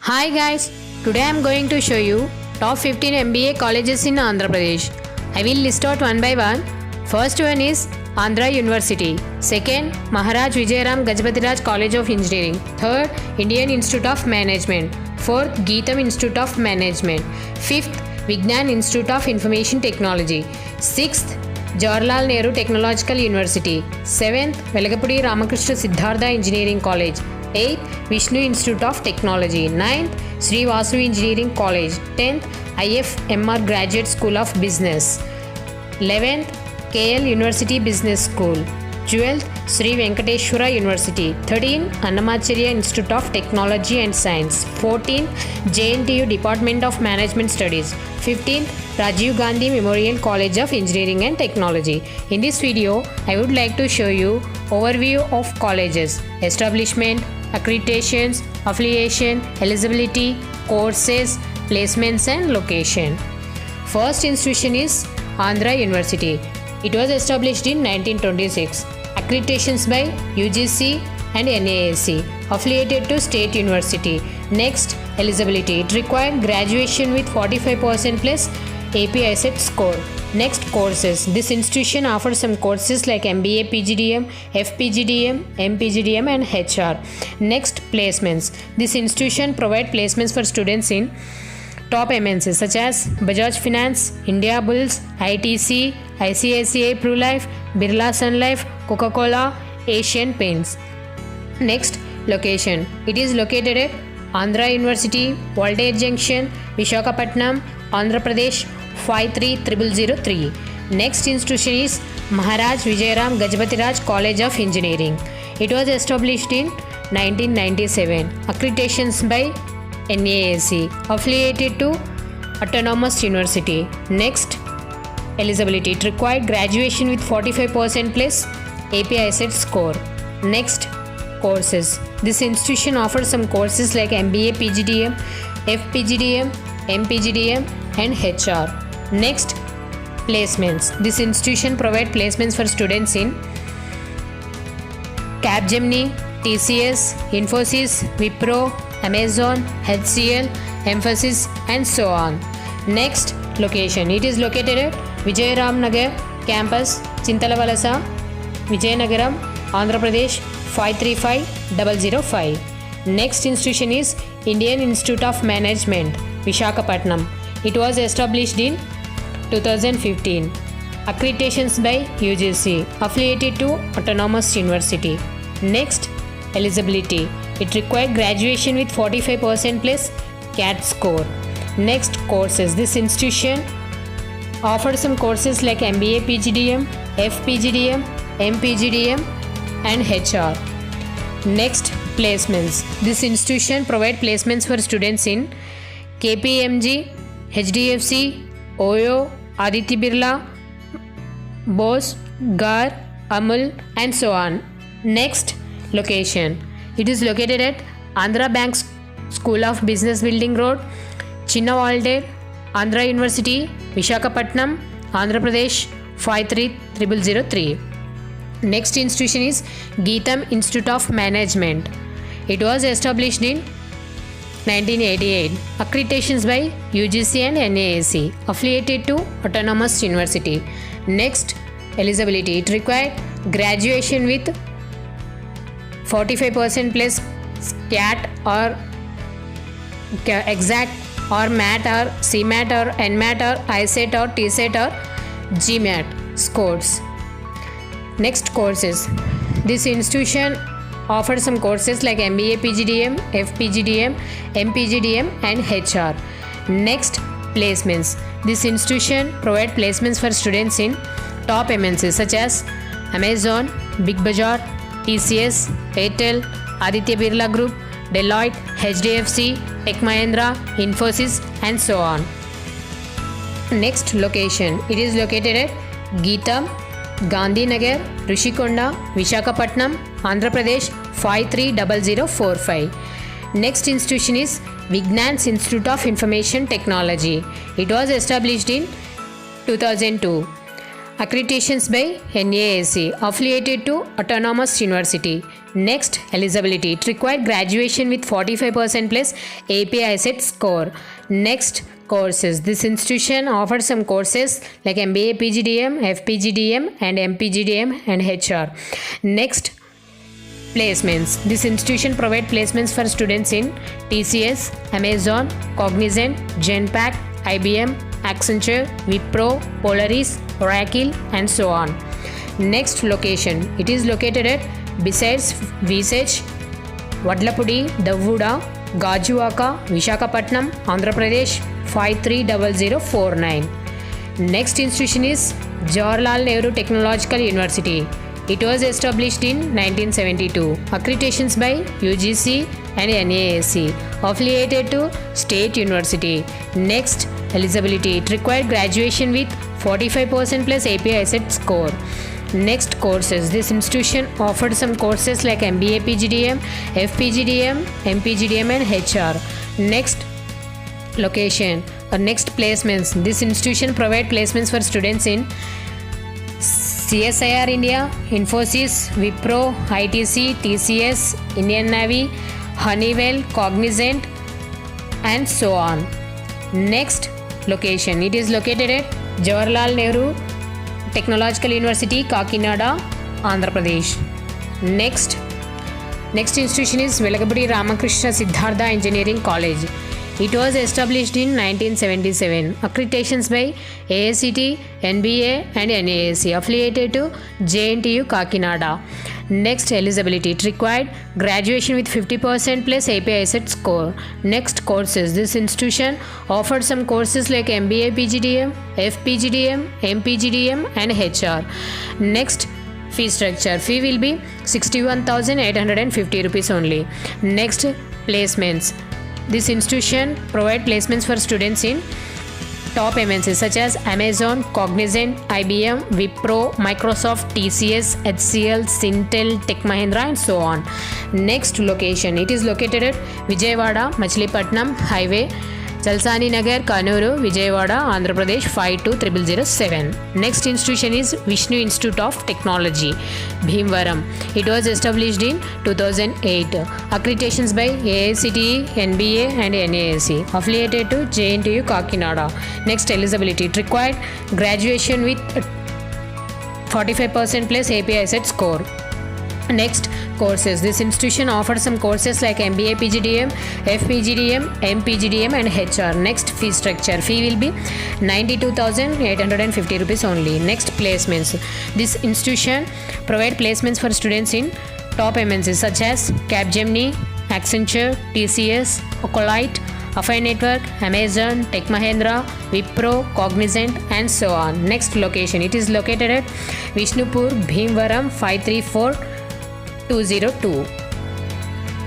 Hi guys, today I am going to show you top 15 MBA colleges in Andhra Pradesh. I will list out one by one. First one is Andhra University. Second, Maharaj Vijayaram Gajapati College of Engineering. Third, Indian Institute of Management. Fourth, Geetam Institute of Management. Fifth, Vignan Institute of Information Technology. Sixth, Jawaharlal Nehru Technological University. Seventh, Velagapudi Ramakrishna Siddhartha Engineering College. 8th, Vishnu Institute of Technology. 9th, Sri Vasu Engineering College. 10th, IFMR Graduate School of Business. 11th, KL University Business School. 12th, Sri Venkateshwara University. 13th, Annamacharya Institute of Technology and Science. 14th, JNTU Department of Management Studies. 15th, Rajiv Gandhi Memorial College of Engineering and Technology. In this video, I would like to show you overview of colleges, establishment, accreditations, affiliation, eligibility, courses, placements and location. First institution is Andhra University. It was established in 1926. Accreditations by UGC and NAAC. Affiliated to State University. Next, eligibility. It required graduation with 45% plus AP ISET score. Next, courses. This institution offers some courses like MBA, PGDM, FPGDM, MPGDM and HR. Next, placements. This institution provides placements for students in top MNCs such as Bajaj Finance, India Bulls, ITC, ICICI Pru Life, Birla Sun Life, Coca-Cola, Asian Paints. Next, location. It is located at Andhra University, Voltage Junction, Visakhapatnam, Andhra Pradesh 53003. Next institution is Maharaj Vijayaram Gajapati College of Engineering. It was established in 1997. Accreditations by NAAC. Affiliated to Autonomous University. Next, eligibility. It required graduation with 45% plus AP ISET score. Next, courses. This institution offers some courses like MBA, PGDM, FPGDM, MPGDM and HR. Next, placements. This institution provides placements for students in Capgemini, TCS, Infosys, Wipro, Amazon, HCL, Emphasis and so on. Next, location. It is located at Vijayaram Nagar campus, Chintalavalasa, Vijayanagaram, Andhra Pradesh 535005. Next institution is Indian Institute of Management, Visakhapatnam. It was established in 2015. Accreditations by UGC. Affiliated to Autonomous University. Next, eligibility. It required graduation with 45% plus CAT score. Next, courses. This institution offers some courses like MBA, PGDM, FPGDM, MPGDM and HR. Next, placements. This institution provides placements for students in KPMG, HDFC, OYO, Aditya Birla, Bose, GAR, Amul and so on. Next, location. It is located at Andhra Bank School of Business Building Road, Chinna Walter, Andhra University, Visakhapatnam, Andhra Pradesh 53003. Next institution is Geetam Institute of Management. It was established in 1988. Accreditations by UGC and NAAC. Affiliated to Autonomous University. Next, eligibility. It required graduation with 45% plus CAT or exact or MAT or CMAT or NMAT or ISET or TSET or GMAT scores. Next, courses. This institution offers some courses like MBA, PGDM, FPGDM, MPGDM and HR. Next, placements. This institution provides placements for students in top MNCs such as Amazon, Big Bazaar, TCS, Airtel, Aditya Birla Group, Deloitte, HDFC, Tech Mahindra, Infosys and so on. Next, location. It is located at Geetam, Gandhinagar, Rishikonda, Visakhapatnam, Andhra Pradesh 530045. Next institution is Vignan Institute of Information Technology. It was established in 2002. Accreditations by NAAC, affiliated to Autonomous University. Next, eligibility. It required graduation with 45% plus API set score. Next, courses. This institution offers some courses like MBA, PGDM, FPGDM, and MPGDM and HR. Next, placements. This institution provides placements for students in TCS, Amazon, Cognizant, Genpact, IBM, Accenture, Wipro, Polaris, Oracle, and so on. Next location. It is located at besides Visage, Vadlapudi, Davuda, Gajuwaka, Vishakhapatnam, Andhra Pradesh 530049. Next institution is Jawaharlal Nehru Technological University. It was established in 1972. Accreditations by UGC and NAAC. Affiliated to State University. Next, eligibility. It required graduation with 45% plus API set score. Next, courses. This institution offered some courses like MBA, PGDM, FPGDM, MPGDM, and HR. Next, location. Next, placements. This institution provides placements for students in CSIR India, Infosys, Wipro, ITC, TCS, Indian Navy, Honeywell, Cognizant, and so on. Next, location. It is located at Jawaharlal Nehru Technological University, Kakinada, Andhra Pradesh. Next institution is Velagapudi Ramakrishna Siddhartha Engineering College. It was established in 1977. Accreditations by AICTE, NBA, and NAAC. Affiliated to JNTU, Kakinada. Next, eligibility. It required graduation with 50% plus API set score. Next, courses. This institution offered some courses like MBA, PGDM, FPGDM, MPGDM, and HR. Next, fee structure. Fee will be 61,850 rupees only. Next, placements. This institution provides placements for students in top MNCs such as Amazon, Cognizant, IBM, Wipro, Microsoft, TCS, HCL, Sintel, Tech Mahindra, and so on. Next, location. It is located at Vijayawada, Machilipatnam Highway, Chalsani Nagar, Kannuru, Vijayawada, Andhra Pradesh 52007. Next institution is Vishnu Institute of Technology, Bhimvaram. It was established in 2008. Accreditations by AICTE, NBA, and NAAC. Affiliated to JNTU, Kakinada. Next, eligibility. It required graduation with 45% plus API set score. Next, courses. This institution offers some courses like MBA, PGDM, FPGDM, MPGDM, and HR. Next, fee structure. Fee will be 92,850 rupees only. Next, placements. This institution provides placements for students in top MNCs such as Capgemini, Accenture, TCS, Ocolite, Afine Network, Amazon, Tech Mahindra, Wipro, Cognizant, and so on. Next, location. It is located at Vishnupur, Bhimvaram 534202.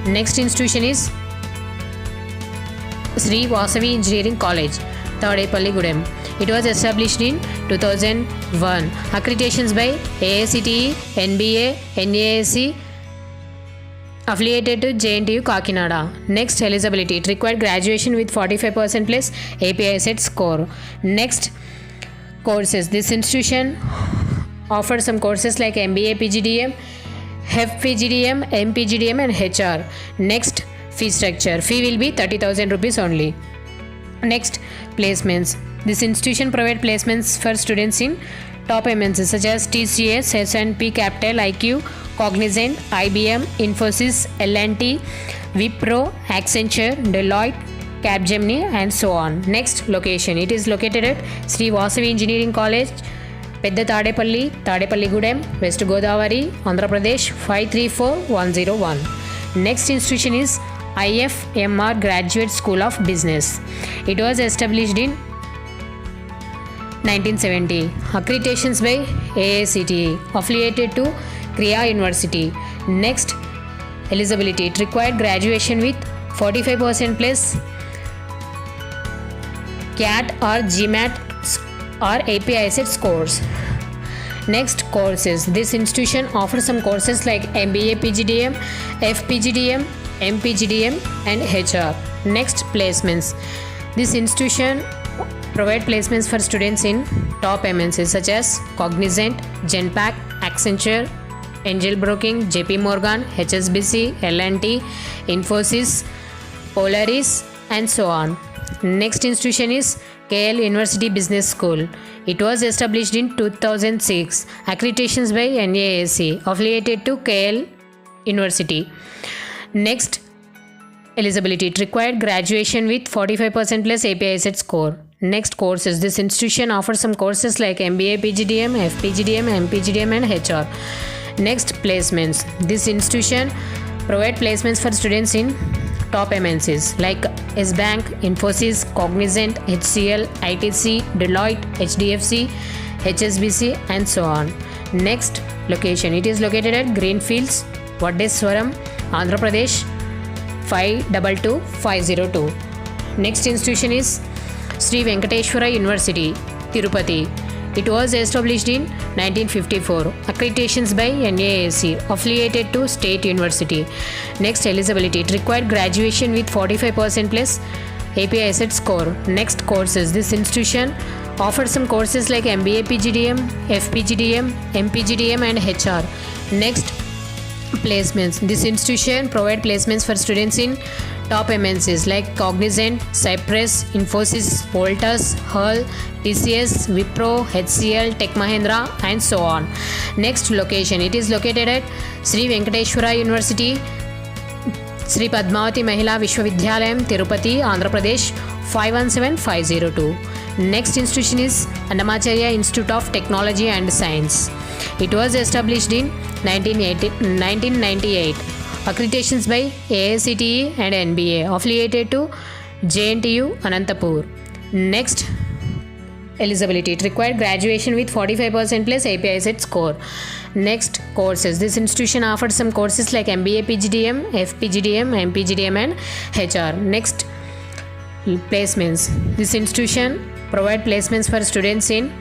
Next institution is Sri Vasavi Engineering College, Tadepalligudem. It was established in 2001. Accreditations by AICTE, NBA, NAAC. Affiliated to JNTU, Kakinada. Next, eligibility. It required graduation with 45% plus API set score. Next, courses. This institution offers some courses like MBA, PGDM, FPGDM, MPGDM, and HR. Next, fee structure. Fee will be 30,000 rupees only. Next, placements. This institution provides placements for students in top MNCs such as TCS, S&P Capital, IQ, Cognizant, IBM, Infosys, L&T, Wipro, Accenture, Deloitte, Capgemini, and so on. Next, location. It is located at Sri Vasavi Engineering College, Pedda Tadepalli, Tadepalligudem, West Godavari, Andhra Pradesh 534101. Next institution is IFMR Graduate School of Business. It was established in 1970. Accreditations by AICTE. Affiliated to Kriya University. Next, eligibility. It required graduation with 45% plus CAT or GMAT or API set scores. Next, courses. This institution offers some courses like MBA, PGDM, FPGDM, MPGDM, and HR. Next, placements. This institution provide placements for students in top MNCs such as Cognizant, Genpact, Accenture, Angel Broking, JP Morgan, HSBC, L&T, Infosys, Polaris, and so on. Next institution is KL University Business School. It was established in 2006. Accreditations by NAAC, affiliated to KL University. Next, eligibility. It required graduation with 45% plus API set score. Next courses. This institution offers some courses like MBA, PGDM, FPGDM, MPGDM, and HR. Next, placements. This institution provide placements for students in top MNCs like S-Bank, Infosys, Cognizant, HCL, ITC, Deloitte, HDFC, HSBC, and so on. Next, location. It is located at Greenfields, Vaddeswaram, Andhra Pradesh 522502. Next institution is Sri Venkateshwara University, Tirupati. It was established in 1954. Accreditations by NAAC, affiliated to State University. Next, eligibility. It required graduation with 45% plus API set score. Next, courses. This institution offers some courses like MBA, PGDM, FPGDM, MPGDM, and HR. Next, placements. This institution provide placements for students in top MNCs like Cognizant, Cypress, Infosys, Voltas, Hull, TCS, Wipro, HCL, Tech Mahindra, and so on. Next, location. It is located at Sri Venkateshwara University, Sri Padmavati Mahila Vishwavidyalayam, Tirupati, Andhra Pradesh 517502. Next institution is Annamacharya Institute of Technology and Science. It was established in 1998. Accreditations by AICTE and NBA, affiliated to JNTU Anantapur. Next, eligibility. It required graduation with 45% plus API set score. Next, courses. This institution offers some courses like MBA, PGDM, FPGDM, MPGDM, and HR. Next, placements. This institution provide placements for students in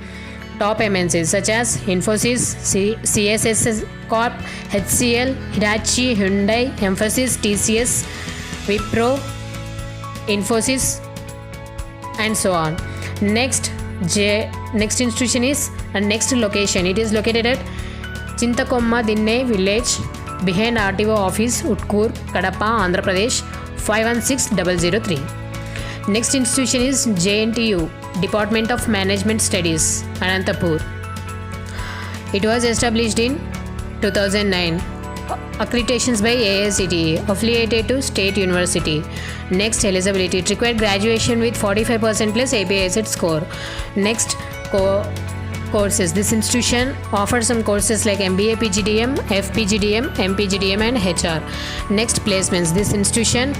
top MNCs such as Infosys, CSS Corp, HCL, Hitachi, Hyundai, Emphasis, TCS, Wipro, Infosys, and so on. Next institution is next location. It is located at Chintakomma Dinne village behind RTO office, Utkur, Kadapa, Andhra Pradesh 516003. Next institution is JNTU, Department of Management Studies, Anantapur. It was established in 2009. Accreditations by AICTE, affiliated to State University. Next, eligibility. It required graduation with 45% plus API set score. Next, courses. This institution offers some courses like MBA, PGDM, FPGDM, MPGDM, and HR. Next, placements. This institution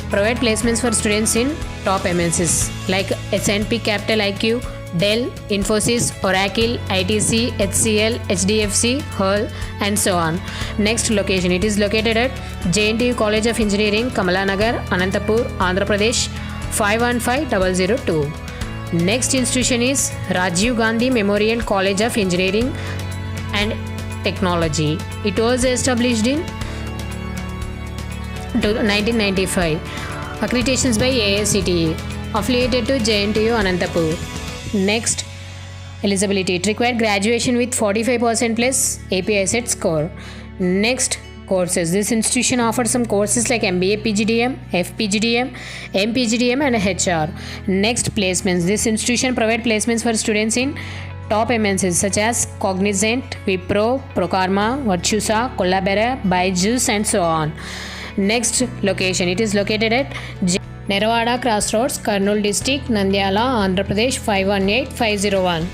provide placements for students in top MNCs like S&P Capital IQ, Dell, Infosys, Oracle, ITC, HCL, HDFC, Hull, and so on. Next, location. It is located at JNTU College of Engineering, Kamalanagar, Anantapur, Andhra Pradesh 515002. Next institution is Rajiv Gandhi Memorial College of Engineering and Technology. It was established in 1995. Accreditations by AICTE, affiliated to JNTU Anantapur. Next, eligibility. It required graduation with 45% plus API set score. Next, courses. This institution offers some courses like MBA, PGDM, FPGDM, MPGDM, and HR. Next, placements. This institution provide placements for students in top MNCs such as Cognizant, Wipro, Prokarma, Virtusa, Collabora, Byju's, and so on. Next, location. It is located at Neravada Crossroads, Kurnool District, Nandyala, Andhra Pradesh 518501.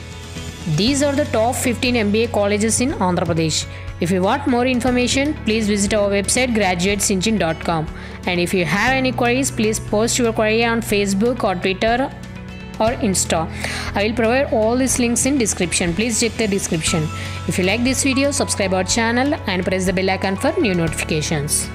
These are the top 15 MBA colleges in Andhra Pradesh. If you want more information, please visit our website graduatesengine.com. And if you have any queries, please post your query on Facebook or Twitter or Insta. I will provide all these links in description. Please check the description. If you like this video, subscribe our channel and press the bell icon for new notifications.